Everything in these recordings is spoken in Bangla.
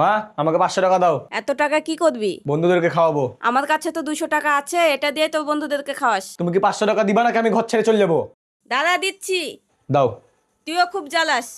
মা, আমাকে 500 টাকা দাও, এত টাকা কি করবি? বন্ধুদেরকে খাওয়াবো। আমার কাছে তো 200 টাকা আছে, এটা দিয়ে তো বন্ধুদেরকে খাওয়াস। তুমি কি 500 টাকা দিবা নাকি আমি ঘর ছেড়ে চলে যাবো? দাদা দিচ্ছি। দাও। তুইও খুব জ্বালাস।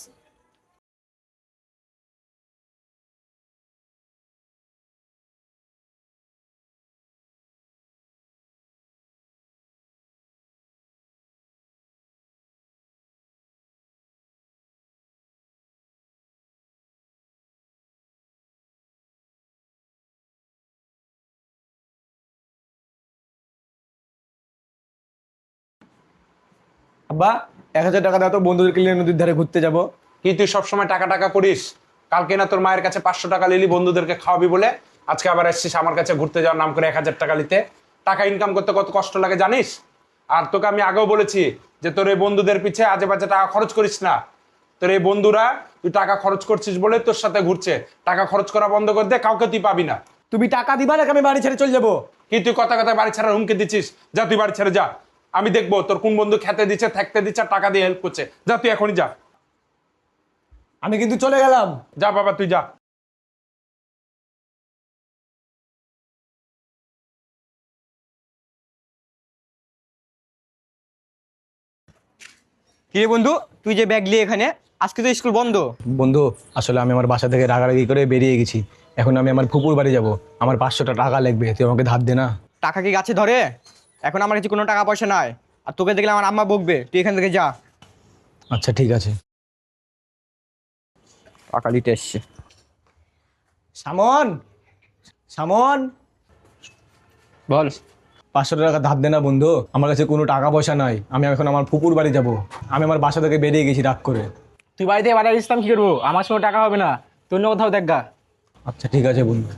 আব্বা, 1000 টাকা দাও তো, বন্ধুদেরকে নিয়ে নদীর ধারে ঘুরতে যাবো। কি তুই সবসময় টাকা টাকা করিস? কালকে না তোর মায়ের কাছে 500 টাকা নিলি বন্ধুদেরকে খাওয়াবি বলে, আজকে আবার এসছিস আমার কাছে ঘুরতে যাওয়ার নাম করে 1000 টাকা নিতে। টাকা ইনকাম করতে কত কষ্ট লাগে জানিস? আর তোকে আমি আগেও বলেছি যে তোর এই বন্ধুদের পিছে আজে বাজে টাকা খরচ করিস না। তোর এই বন্ধুরা তুই টাকা খরচ করছিস বলে তোর সাথে ঘুরছে। টাকা খরচ করা বন্ধ করে দে, কাউকে তুই পাবি না। তুমি টাকা দিবা নাকি আমি বাড়ি ছেড়ে চলে যাবো? কি তুই কথা কথা বাড়ি ছাড়ার হুমকি দিচ্ছিস? যা তুই বাড়ি ছেড়ে যা। আমি দেখবো তোর কোন বন্ধু খেতে দিচ্ছে, থাকতে দিচ্ছে, আর টাকা দিয়ে হেল্প করছে। যা তুই এখনই যা। আমি কিন্তু চলে গেলাম। যা বাবা, তুই যা। কি রে বন্ধু, তুই যে ব্যাগ নিয়ে এখানে, আজকে তো স্কুল বন্ধ। বন্ধু, আসলে আমি আমার বাসা থেকে রাগারাগি করে বেরিয়ে গেছি। এখন আমি আমার ফুপুর বাড়ি যাব। আমার 500 টাকা লাগবে, তুই আমাকে ধার দে না। টাকা কি গাছে ধরে? এখন আমার কাছে কোনো টাকা পয়সা নাই, আর তোকে দেখলে আমার আম্মা বকবে। তুই এখান থেকে যা। আচ্ছা ঠিক আছে। টাকা দিতে এসছে। সামন, সামন, বল। 500 টাকা ধার দে না বন্ধু, আমার কাছে কোনো টাকা পয়সা নাই। আমি এখন আমার ফুপুর বাড়ি যাব। আমি আমার বাসা থেকে বেরিয়ে গেছি রাগ করে। তুই বাড়িতে পাঠাই ইসলাম কি করবো? আমার সময় টাকা হবে না, তুই অন্য কোথাও দেখ গা। আচ্ছা ঠিক আছে বন্ধু।